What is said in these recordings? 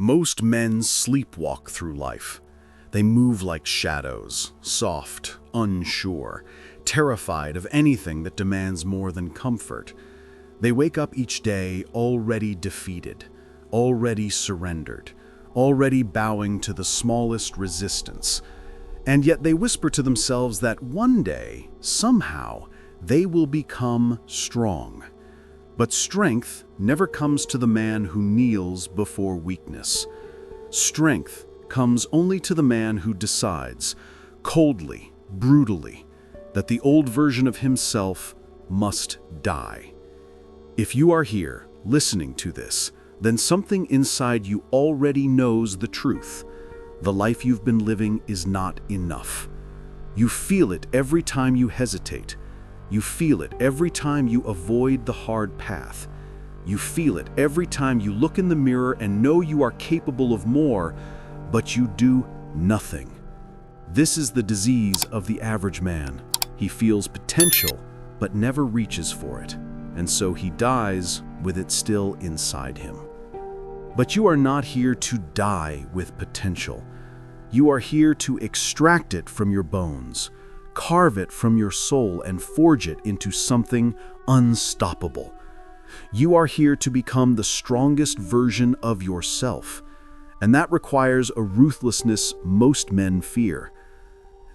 Most men sleepwalk through life. They move like shadows, soft, unsure, terrified of anything that demands more than comfort. They wake up each day already defeated, already surrendered, already bowing to the smallest resistance. And yet they whisper to themselves that one day, somehow, they will become strong. But strength never comes to the man who kneels before weakness. Strength comes only to the man who decides, coldly, brutally, that the old version of himself must die. If you are here, listening to this, then something inside you already knows the truth. The life you've been living is not enough. You feel it every time you hesitate. You feel it every time you avoid the hard path. You feel it every time you look in the mirror and know you are capable of more, but you do nothing. This is the disease of the average man. He feels potential, but never reaches for it, and so he dies with it still inside him. But you are not here to die with potential. You are here to extract it from your bones, carve it from your soul, and forge it into something unstoppable. You are here to become the strongest version of yourself, and that requires a ruthlessness most men fear.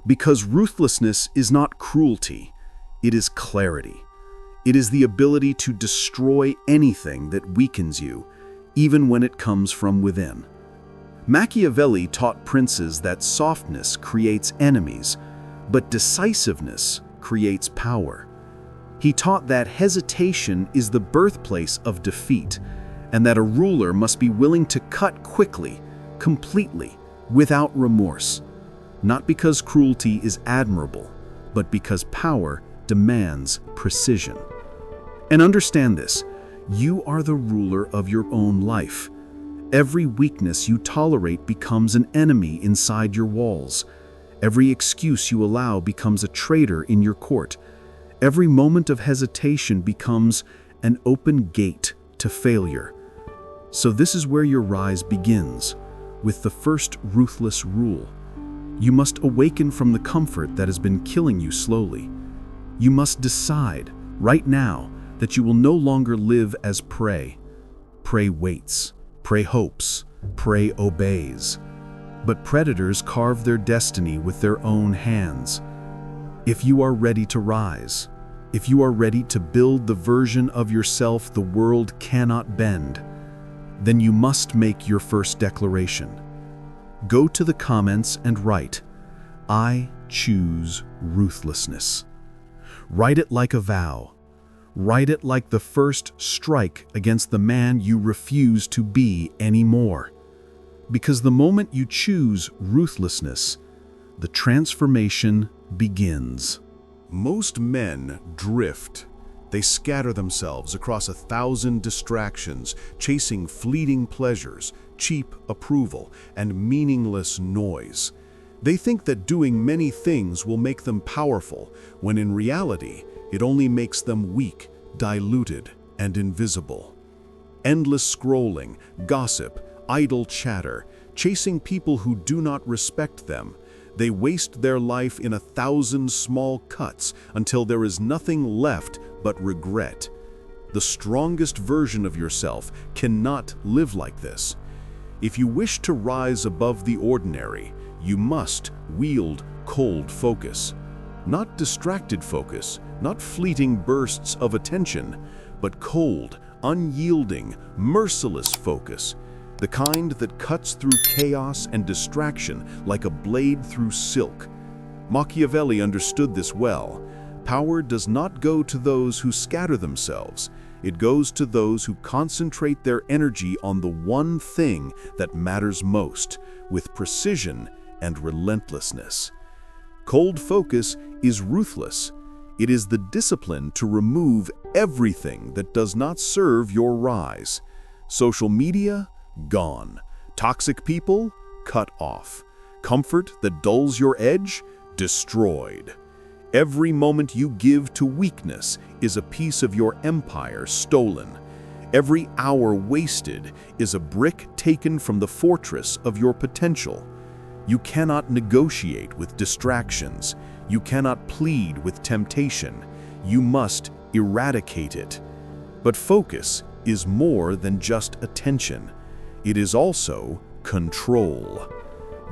Because ruthlessness is not cruelty, it is clarity. It is the ability to destroy anything that weakens you, even when it comes from within. Machiavelli taught princes that softness creates enemies, but decisiveness creates power. He taught that hesitation is the birthplace of defeat, and that a ruler must be willing to cut quickly, completely, without remorse. Not because cruelty is admirable, but because power demands precision. And understand this, you are the ruler of your own life. Every weakness you tolerate becomes an enemy inside your walls. Every excuse you allow becomes a traitor in your court. Every moment of hesitation becomes an open gate to failure. So this is where your rise begins, with the first ruthless rule. You must awaken from the comfort that has been killing you slowly. You must decide, right now, that you will no longer live as prey. Prey waits, prey hopes, prey obeys. But predators carve their destiny with their own hands. If you are ready to rise, if you are ready to build the version of yourself the world cannot bend, then you must make your first declaration. Go to the comments and write, "I choose ruthlessness." Write it like a vow. Write it like the first strike against the man you refuse to be anymore. Because the moment you choose ruthlessness, the transformation begins. Most men drift. They scatter themselves across 1,000 distractions, chasing fleeting pleasures, cheap approval, and meaningless noise. They think that doing many things will make them powerful, when in reality, it only makes them weak, diluted, and invisible. Endless scrolling, gossip, idle chatter, chasing people who do not respect them. They waste their life in 1,000 small cuts until there is nothing left but regret. The strongest version of yourself cannot live like this. If you wish to rise above the ordinary, you must wield cold focus. Not distracted focus, not fleeting bursts of attention, but cold, unyielding, merciless focus. The kind that cuts through chaos and distraction like a blade through silk. Machiavelli understood this well. Power does not go to those who scatter themselves. It goes to those who concentrate their energy on the one thing that matters most, with precision and relentlessness. Cold focus is ruthless. It is the discipline to remove everything that does not serve your rise. Social media? Gone. Toxic people? Cut off. Comfort that dulls your edge? Destroyed. Every moment you give to weakness is a piece of your empire stolen. Every hour wasted is a brick taken from the fortress of your potential. You cannot negotiate with distractions. You cannot plead with temptation. You must eradicate it. But focus is more than just attention. It is also control.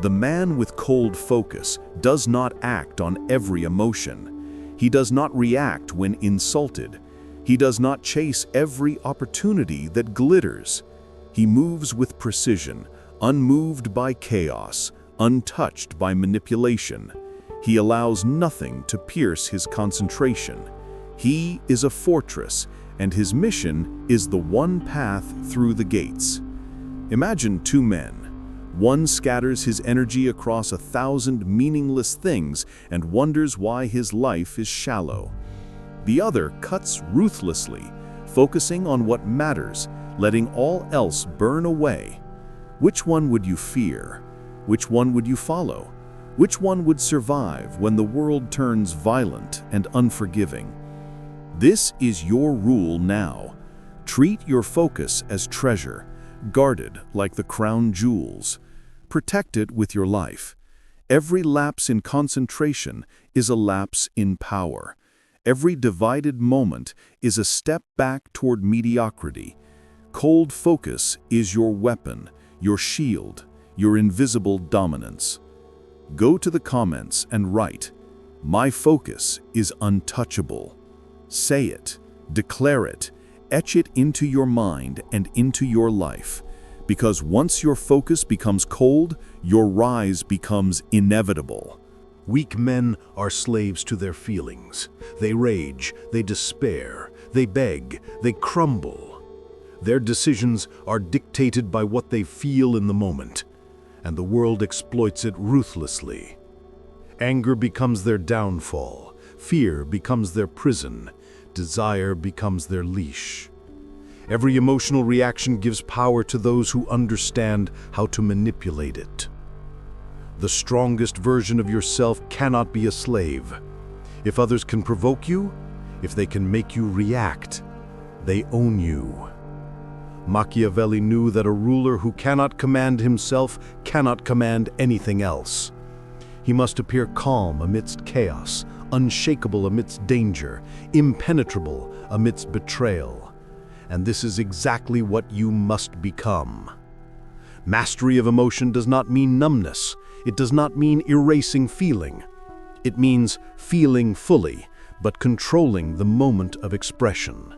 The man with cold focus does not act on every emotion. He does not react when insulted. He does not chase every opportunity that glitters. He moves with precision, unmoved by chaos, untouched by manipulation. He allows nothing to pierce his concentration. He is a fortress, and his mission is the one path through the gates. Imagine two men. One scatters his energy across 1,000 meaningless things and wonders why his life is shallow. The other cuts ruthlessly, focusing on what matters, letting all else burn away. Which one would you fear? Which one would you follow? Which one would survive when the world turns violent and unforgiving? This is your rule now. Treat your focus as treasure, guarded like the crown jewels. Protect it with your life. Every lapse in concentration is a lapse in power. Every divided moment is a step back toward mediocrity. Cold focus is your weapon, your shield, your invisible dominance. Go to the comments and write, "My focus is untouchable." Say it, declare it, etch it into your mind and into your life. Because once your focus becomes cold, your rise becomes inevitable. Weak men are slaves to their feelings. They rage, they despair, they beg, they crumble. Their decisions are dictated by what they feel in the moment, and the world exploits it ruthlessly. Anger becomes their downfall, fear becomes their prison, desire becomes their leash. Every emotional reaction gives power to those who understand how to manipulate it. The strongest version of yourself cannot be a slave. If others can provoke you, if they can make you react, they own you. Machiavelli knew that a ruler who cannot command himself cannot command anything else. He must appear calm amidst chaos, unshakable amidst danger, impenetrable amidst betrayal. And this is exactly what you must become. Mastery of emotion does not mean numbness. It does not mean erasing feeling. It means feeling fully, but controlling the moment of expression.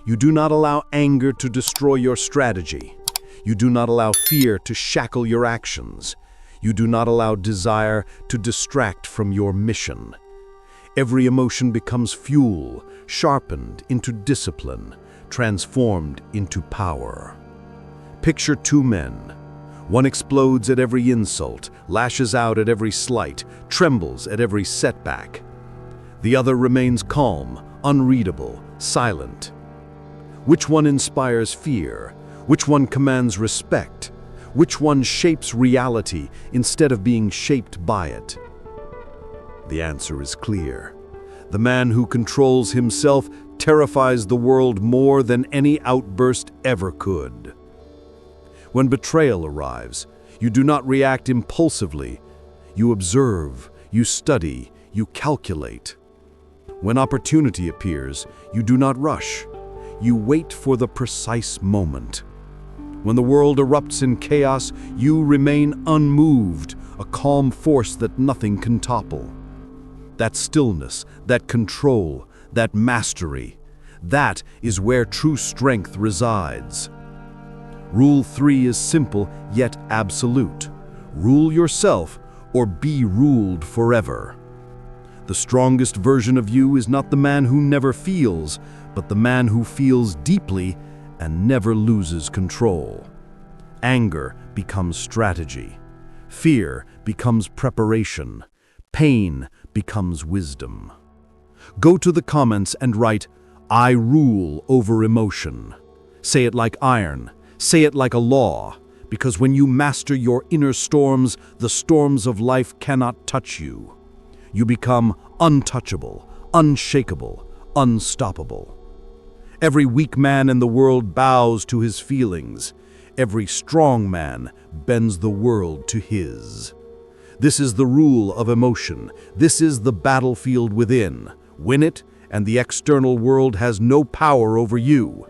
You do not allow anger to destroy your strategy. You do not allow fear to shackle your actions. You do not allow desire to distract from your mission. Every emotion becomes fuel, sharpened into discipline, transformed into power. Picture two men. One explodes at every insult, lashes out at every slight, trembles at every setback. The other remains calm, unreadable, silent. Which one inspires fear? Which one commands respect? Which one shapes reality instead of being shaped by it? The answer is clear. The man who controls himself terrifies the world more than any outburst ever could. When betrayal arrives, you do not react impulsively. You observe, you study, you calculate. When opportunity appears, you do not rush. You wait for the precise moment. When the world erupts in chaos, you remain unmoved, a calm force that nothing can topple. That stillness, that control, that mastery, that is where true strength resides. Rule 3 is simple yet absolute. Rule yourself or be ruled forever. The strongest version of you is not the man who never feels, but the man who feels deeply and never loses control. Anger becomes strategy. Fear becomes preparation. Pain becomes wisdom. Go to the comments and write, "I rule over emotion." Say it like iron. Say it like a law. Because when you master your inner storms, the storms of life cannot touch you. You become untouchable, unshakable, unstoppable. Every weak man in the world bows to his feelings. Every strong man bends the world to his. This is the rule of emotion. This is the battlefield within. Win it, and the external world has no power over you.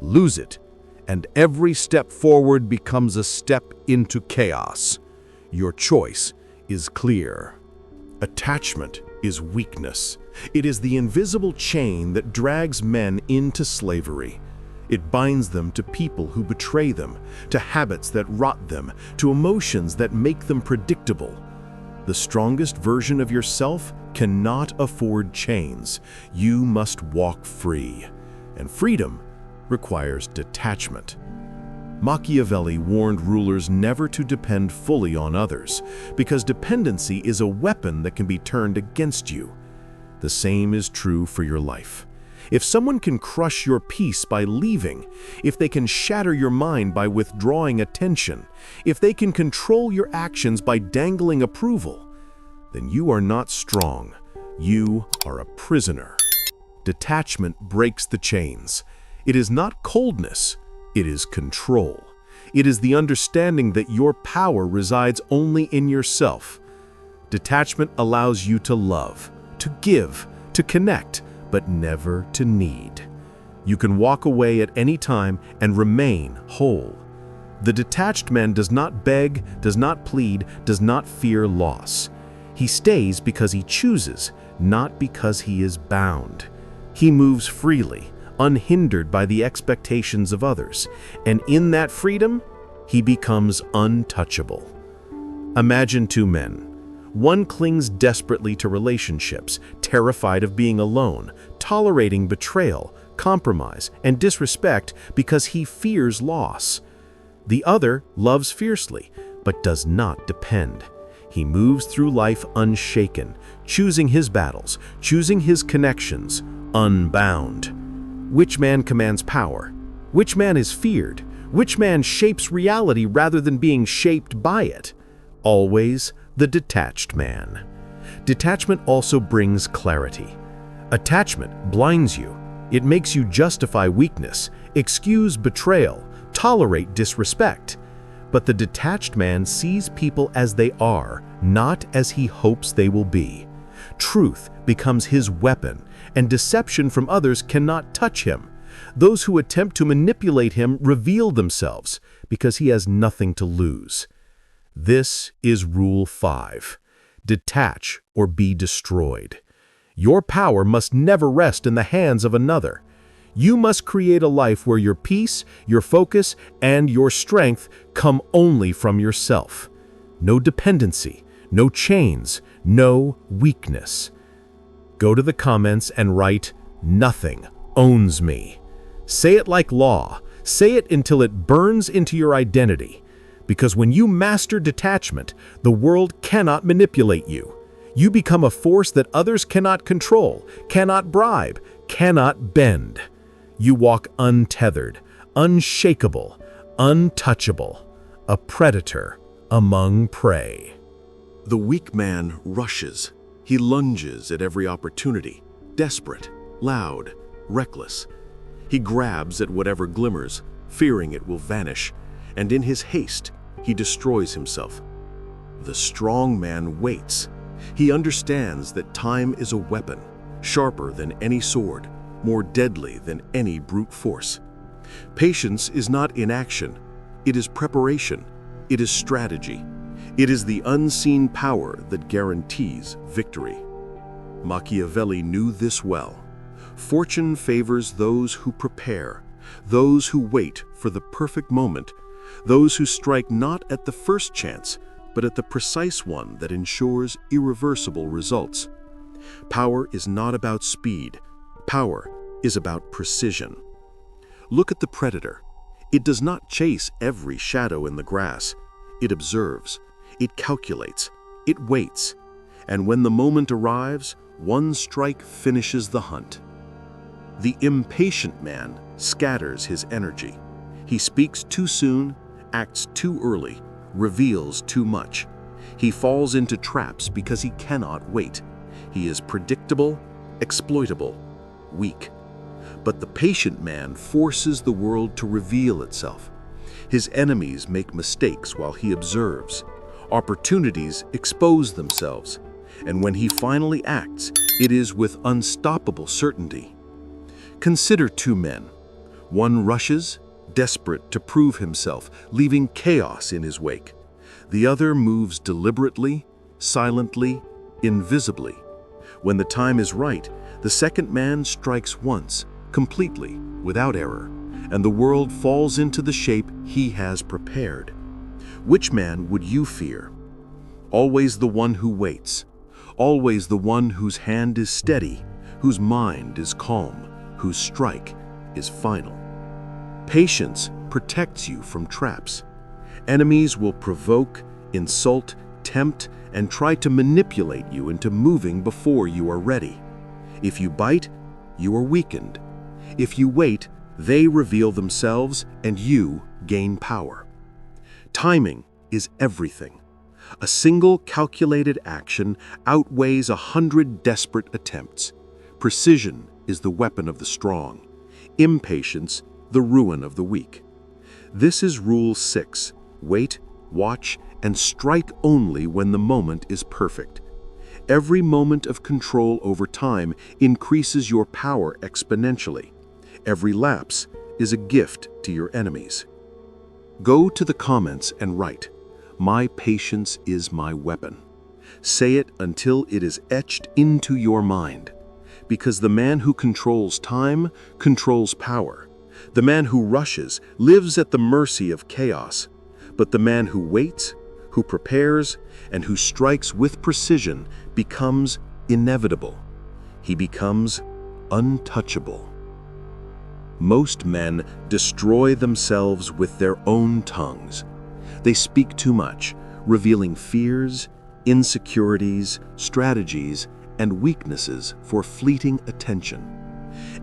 Lose it, and every step forward becomes a step into chaos. Your choice is clear. Attachment is weakness. It is the invisible chain that drags men into slavery. It binds them to people who betray them, to habits that rot them, to emotions that make them predictable. The strongest version of yourself cannot afford chains. You must walk free. And freedom requires detachment. Machiavelli warned rulers never to depend fully on others, because dependency is a weapon that can be turned against you. The same is true for your life. If someone can crush your peace by leaving, if they can shatter your mind by withdrawing attention, if they can control your actions by dangling approval, then you are not strong. You are a prisoner. Detachment breaks the chains. It is not coldness, it is control. It is the understanding that your power resides only in yourself. Detachment allows you to love, to give, to connect, but never to need. You can walk away at any time and remain whole. The detached man does not beg, does not plead, does not fear loss. He stays because he chooses, not because he is bound. He moves freely, unhindered by the expectations of others, and in that freedom, he becomes untouchable. Imagine two men. One clings desperately to relationships, terrified of being alone, tolerating betrayal, compromise, and disrespect because he fears loss. The other loves fiercely, but does not depend. He moves through life unshaken, choosing his battles, choosing his connections, unbound. Which man commands power? Which man is feared? Which man shapes reality rather than being shaped by it? Always the detached man. Detachment also brings clarity. Attachment blinds you. It makes you justify weakness, excuse betrayal, tolerate disrespect. But the detached man sees people as they are, not as he hopes they will be. Truth becomes his weapon, and deception from others cannot touch him. Those who attempt to manipulate him reveal themselves because he has nothing to lose. This is Rule 5. Detach or be destroyed. Your power must never rest in the hands of another. You must create a life where your peace, your focus, and your strength come only from yourself. No dependency, no chains, no weakness. Go to the comments and write, "Nothing owns me." Say it like law. Say it until it burns into your identity. Because when you master detachment, the world cannot manipulate you. You become a force that others cannot control, cannot bribe, cannot bend. You walk untethered, unshakable, untouchable, a predator among prey. The weak man rushes. He lunges at every opportunity, desperate, loud, reckless. He grabs at whatever glimmers, fearing it will vanish, and in his haste, he destroys himself. The strong man waits. He understands that time is a weapon, sharper than any sword, more deadly than any brute force. Patience is not inaction. It is preparation. It is strategy. It is the unseen power that guarantees victory. Machiavelli knew this well. Fortune favors those who prepare, those who wait for the perfect moment, those who strike not at the first chance, but at the precise one that ensures irreversible results. Power is not about speed. Power is about precision. Look at the predator. It does not chase every shadow in the grass. It observes. It calculates. It waits. And when the moment arrives, one strike finishes the hunt. The impatient man scatters his energy. He speaks too soon, acts too early, reveals too much. He falls into traps because he cannot wait. He is predictable, exploitable, weak. But the patient man forces the world to reveal itself. His enemies make mistakes while he observes. Opportunities expose themselves. And when he finally acts, it is with unstoppable certainty. Consider two men. One rushes, desperate to prove himself, leaving chaos in his wake. The other moves deliberately, silently, invisibly. When the time is right, the second man strikes once, completely, without error, and the world falls into the shape he has prepared. Which man would you fear? Always the one who waits. Always the one whose hand is steady, whose mind is calm, whose strike is final. Patience protects you from traps. Enemies will provoke, insult, tempt, and try to manipulate you into moving before you are ready. If you bite, you are weakened. If you wait, they reveal themselves and you gain power. Timing is everything. A single calculated action outweighs 100 desperate attempts. Precision is the weapon of the strong. Impatience, the ruin of the weak. This is Rule 6. Wait, watch, and strike only when the moment is perfect. Every moment of control over time increases your power exponentially. Every lapse is a gift to your enemies. Go to the comments and write, "My patience is my weapon." Say it until it is etched into your mind. Because the man who controls time controls power. The man who rushes lives at the mercy of chaos. But the man who waits, who prepares, and who strikes with precision becomes inevitable. He becomes untouchable. Most men destroy themselves with their own tongues. They speak too much, revealing fears, insecurities, strategies, and weaknesses for fleeting attention.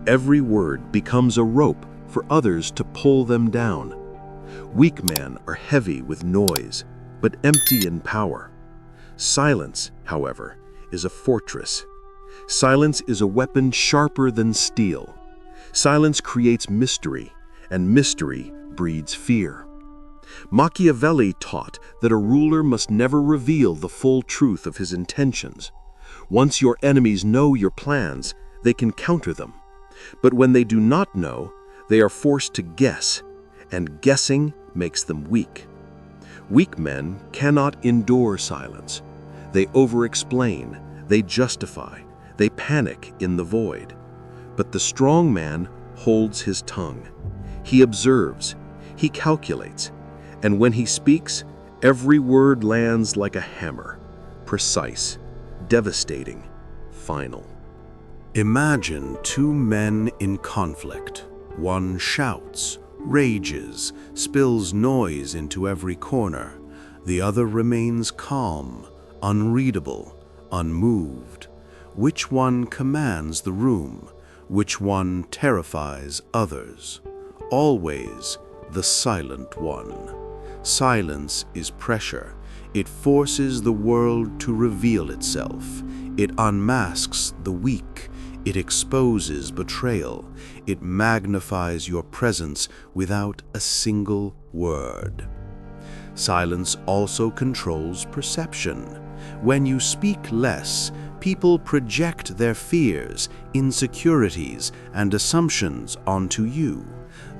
Every word becomes a rope for others to pull them down. Weak men are heavy with noise, but empty in power. Silence, however, is a fortress. Silence is a weapon sharper than steel. Silence creates mystery, and mystery breeds fear. Machiavelli taught that a ruler must never reveal the full truth of his intentions. Once your enemies know your plans, they can counter them. But when they do not know, they are forced to guess, and guessing makes them weak. Weak men cannot endure silence. They over-explain, they justify, they panic in the void. But the strong man holds his tongue. He observes, he calculates, and when he speaks, every word lands like a hammer, precise, devastating, final. Imagine two men in conflict. One shouts, rages, spills noise into every corner. The other remains calm, unreadable, unmoved. Which one commands the room? Which one terrifies others? Always the silent one. Silence is pressure. It forces the world to reveal itself. It unmasks the weak. It exposes betrayal. It magnifies your presence without a single word. Silence also controls perception. When you speak less, people project their fears, insecurities, and assumptions onto you.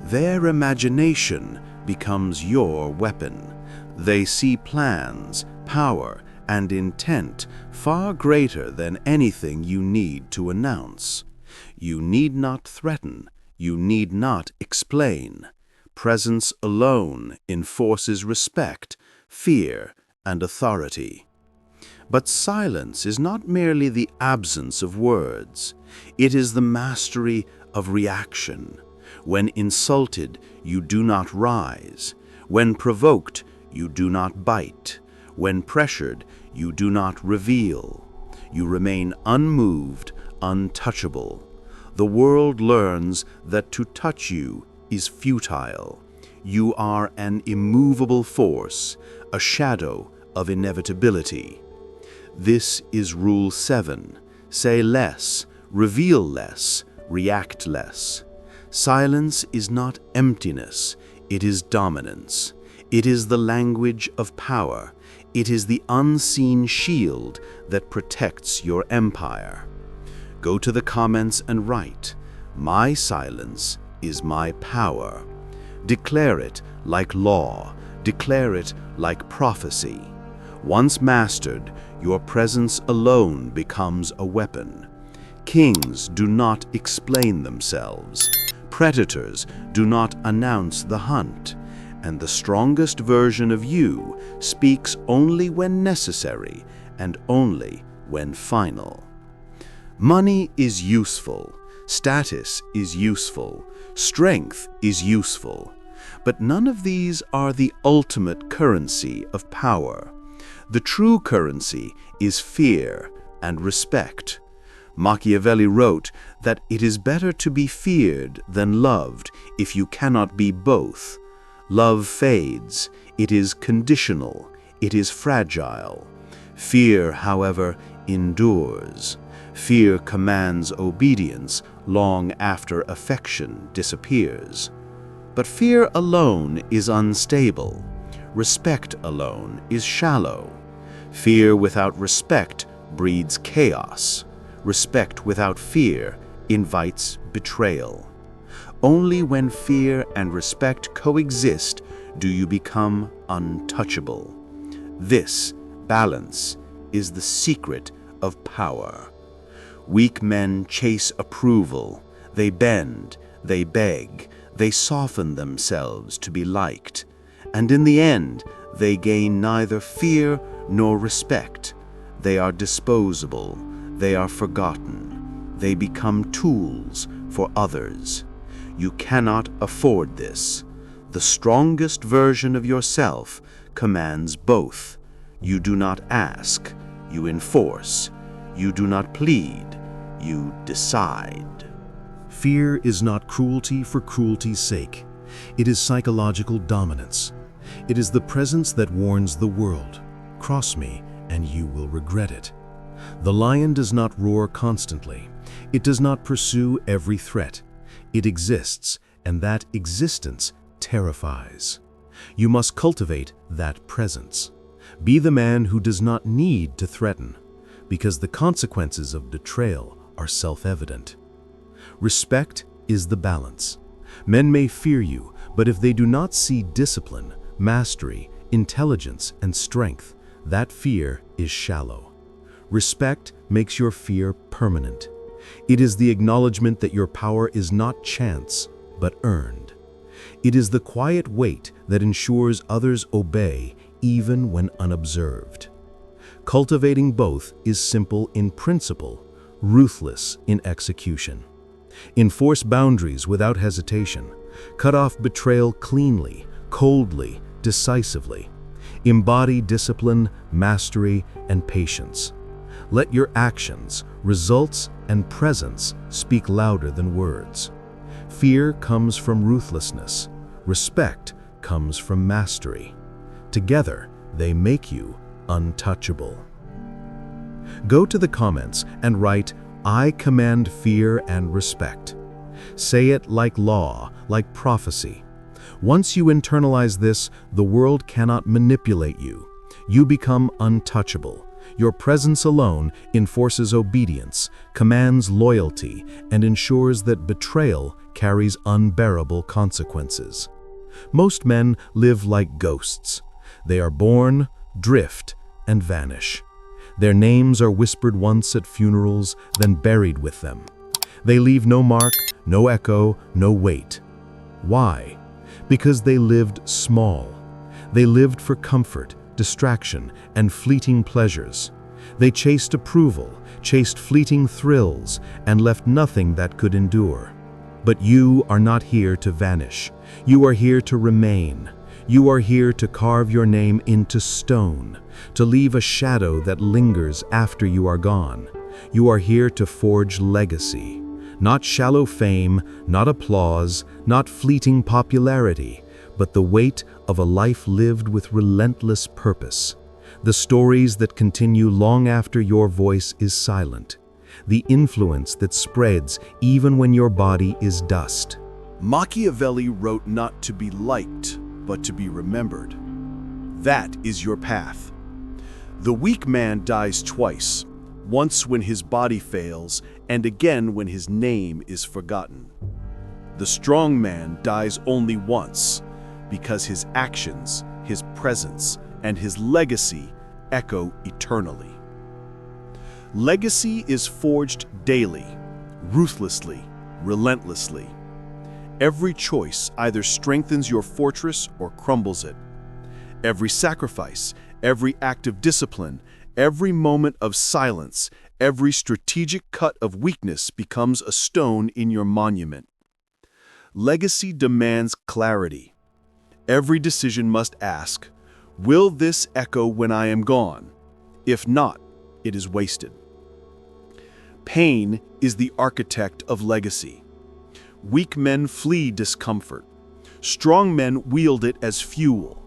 Their imagination becomes your weapon. They see plans, power, and intent far greater than anything you need to announce. You need not threaten. You need not explain. Presence alone enforces respect, fear, and authority. But silence is not merely the absence of words. It is the mastery of reaction. When insulted, you do not rise. When provoked, you do not bite. When pressured, you do not reveal. You remain unmoved, untouchable. The world learns that to touch you is futile. You are an immovable force, a shadow of inevitability. This is Rule 7. Say less, reveal less, react less. Silence is not emptiness, it is dominance. It is the language of power. It is the unseen shield that protects your empire. Go to the comments and write, "My silence is my power." Declare it like law. Declare it like prophecy. Once mastered, your presence alone becomes a weapon. Kings do not explain themselves. Predators do not announce the hunt. And the strongest version of you speaks only when necessary and only when final. Money is useful. Status is useful. Strength is useful. But none of these are the ultimate currency of power. The true currency is fear and respect. Machiavelli wrote that it is better to be feared than loved if you cannot be both. Love fades, it is conditional, it is fragile. Fear, however, endures. Fear commands obedience long after affection disappears. But fear alone is unstable. Respect alone is shallow. Fear without respect breeds chaos. Respect without fear invites betrayal. Only when fear and respect coexist do you become untouchable. This balance is the secret of power. Weak men chase approval. They bend, they beg, they soften themselves to be liked. And in the end, they gain neither fear nor respect. They are disposable. They are forgotten. They become tools for others. You cannot afford this. The strongest version of yourself commands both. You do not ask, you enforce. You do not plead, you decide. Fear is not cruelty for cruelty's sake. It is psychological dominance. It is the presence that warns the world, "Cross me and you will regret it." The lion does not roar constantly. It does not pursue every threat. It exists, and that existence terrifies. You must cultivate that presence. Be the man who does not need to threaten, because the consequences of betrayal are self-evident. Respect is the balance. Men may fear you, but if they do not see discipline, mastery, intelligence, and strength, that fear is shallow. Respect makes your fear permanent. It is the acknowledgement that your power is not chance, but earned. It is the quiet weight that ensures others obey even when unobserved. Cultivating both is simple in principle, ruthless in execution. Enforce boundaries without hesitation. Cut off betrayal cleanly, coldly, decisively. Embody discipline, mastery, and patience. Let your actions, results, and presence speak louder than words. Fear comes from ruthlessness. Respect comes from mastery. Together, they make you untouchable. Go to the comments and write, "I command fear and respect." Say it like law, like prophecy. Once you internalize this, the world cannot manipulate you. You become untouchable. Your presence alone enforces obedience, commands loyalty, and ensures that betrayal carries unbearable consequences. Most men live like ghosts. They are born, drift, and vanish. Their names are whispered once at funerals, then buried with them. They leave no mark, no echo, no weight. Why? Because they lived small. They lived for comfort, distraction, and fleeting pleasures. They chased approval, chased fleeting thrills, and left nothing that could endure. But you are not here to vanish. You are here to remain. You are here to carve your name into stone, to leave a shadow that lingers after you are gone. You are here to forge legacy. Not shallow fame, not applause, not fleeting popularity, but the weight of a life lived with relentless purpose. The stories that continue long after your voice is silent. The influence that spreads even when your body is dust. Machiavelli wrote not to be liked, but to be remembered. That is your path. The weak man dies twice, once when his body fails, and again when his name is forgotten. The strong man dies only once, because his actions, his presence, and his legacy echo eternally. Legacy is forged daily, ruthlessly, relentlessly. Every choice either strengthens your fortress or crumbles it. Every sacrifice, every act of discipline, every moment of silence, every strategic cut of weakness becomes a stone in your monument. Legacy demands clarity. Every decision must ask, will this echo when I am gone? If not, it is wasted. Pain is the architect of legacy. Weak men flee discomfort. Strong men wield it as fuel.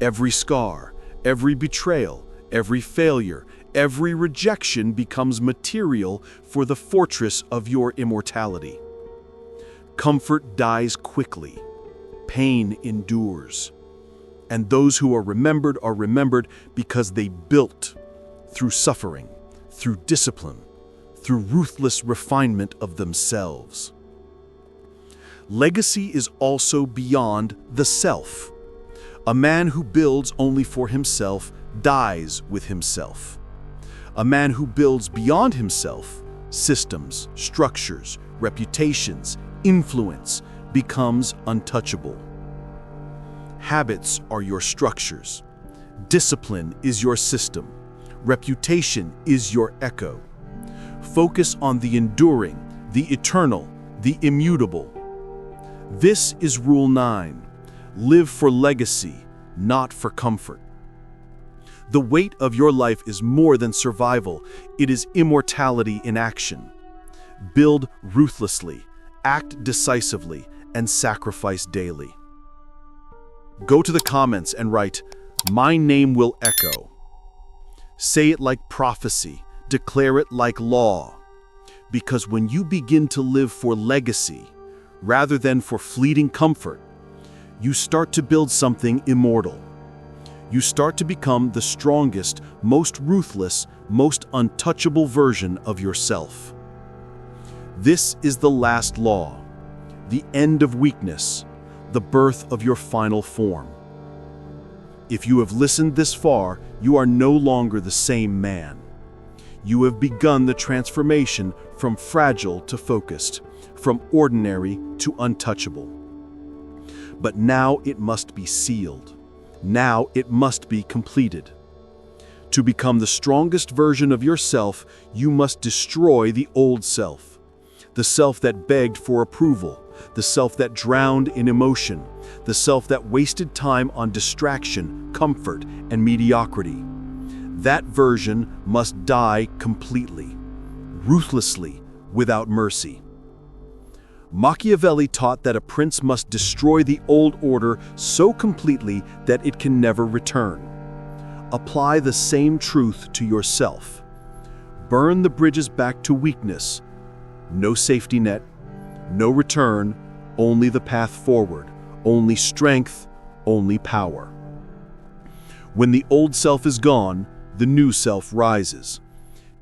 Every scar, every betrayal, every failure, every rejection becomes material for the fortress of your immortality. Comfort dies quickly. Pain endures. And those who are remembered because they built through suffering, through discipline, through ruthless refinement of themselves. Legacy is also beyond the self. A man who builds only for himself dies with himself. A man who builds beyond himself, systems, structures, reputations, influence, becomes untouchable. Habits are your structures. Discipline is your system. Reputation is your echo. Focus on the enduring, the eternal, the immutable. This is Rule 9. Live for legacy, not for comfort. The weight of your life is more than survival. It is immortality in action. Build ruthlessly, act decisively, and sacrifice daily. Go to the comments and write, "My name will echo." Say it like prophecy, declare it like law. Because when you begin to live for legacy, rather than for fleeting comfort, you start to build something immortal. You start to become the strongest, most ruthless, most untouchable version of yourself. This is the last law, the end of weakness, the birth of your final form. If you have listened this far, you are no longer the same man. You have begun the transformation from fragile to focused, from ordinary to untouchable. But now it must be sealed. Now it must be completed. To become the strongest version of yourself, you must destroy the old self. The self that begged for approval, the self that drowned in emotion, the self that wasted time on distraction, comfort, and mediocrity. That version must die completely, ruthlessly, without mercy. Machiavelli taught that a prince must destroy the old order so completely that it can never return. Apply the same truth to yourself. Burn the bridges back to weakness. No safety net, no return, only the path forward, only strength, only power. When the old self is gone, the new self rises.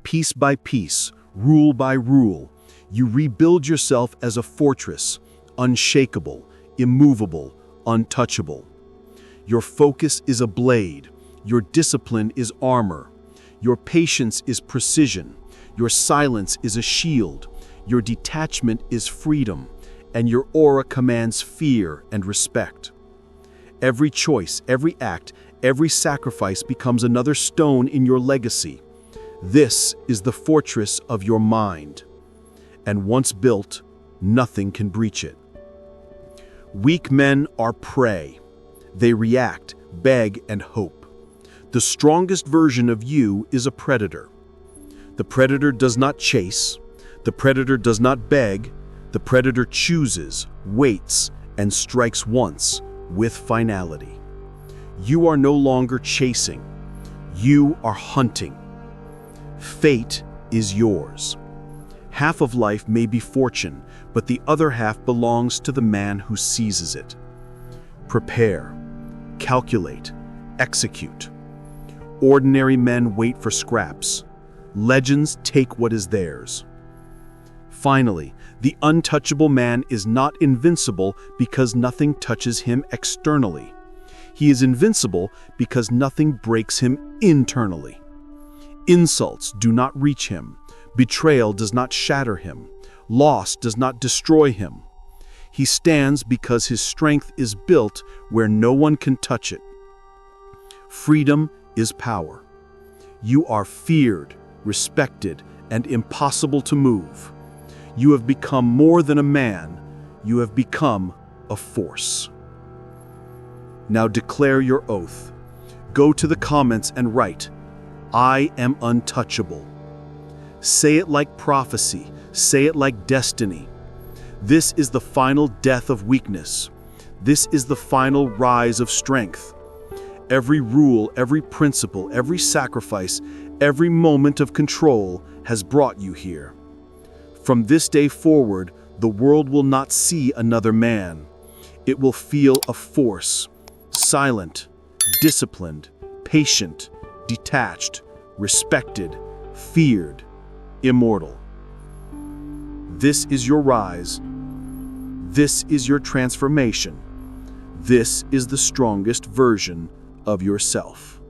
Piece by piece, rule by rule, you rebuild yourself as a fortress, unshakable, immovable, untouchable. Your focus is a blade, your discipline is armor, your patience is precision, your silence is a shield, your detachment is freedom, and your aura commands fear and respect. Every choice, every act, every sacrifice becomes another stone in your legacy. This is the fortress of your mind. And once built, nothing can breach it. Weak men are prey. They react, beg, and hope. The strongest version of you is a predator. The predator does not chase. The predator does not beg. The predator chooses, waits, and strikes once with finality. You are no longer chasing. You are hunting. Fate is yours. Half of life may be fortune, but the other half belongs to the man who seizes it. Prepare, calculate, execute. Ordinary men wait for scraps. Legends take what is theirs. Finally, the untouchable man is not invincible because nothing touches him externally. He is invincible because nothing breaks him internally. Insults do not reach him. Betrayal does not shatter him. Loss does not destroy him. He stands because his strength is built where no one can touch it. Freedom is power. You are feared, respected, and impossible to move. You have become more than a man. You have become a force. Now declare your oath. Go to the comments and write, "I am untouchable." Say it like prophecy. Say it like destiny. This is the final death of weakness. This is the final rise of strength. Every rule, every principle, every sacrifice, every moment of control has brought you here. From this day forward, the world will not see another man. It will feel a force, silent, disciplined, patient, detached, respected, feared, immortal. This is your rise. This is your transformation. This is the strongest version of yourself.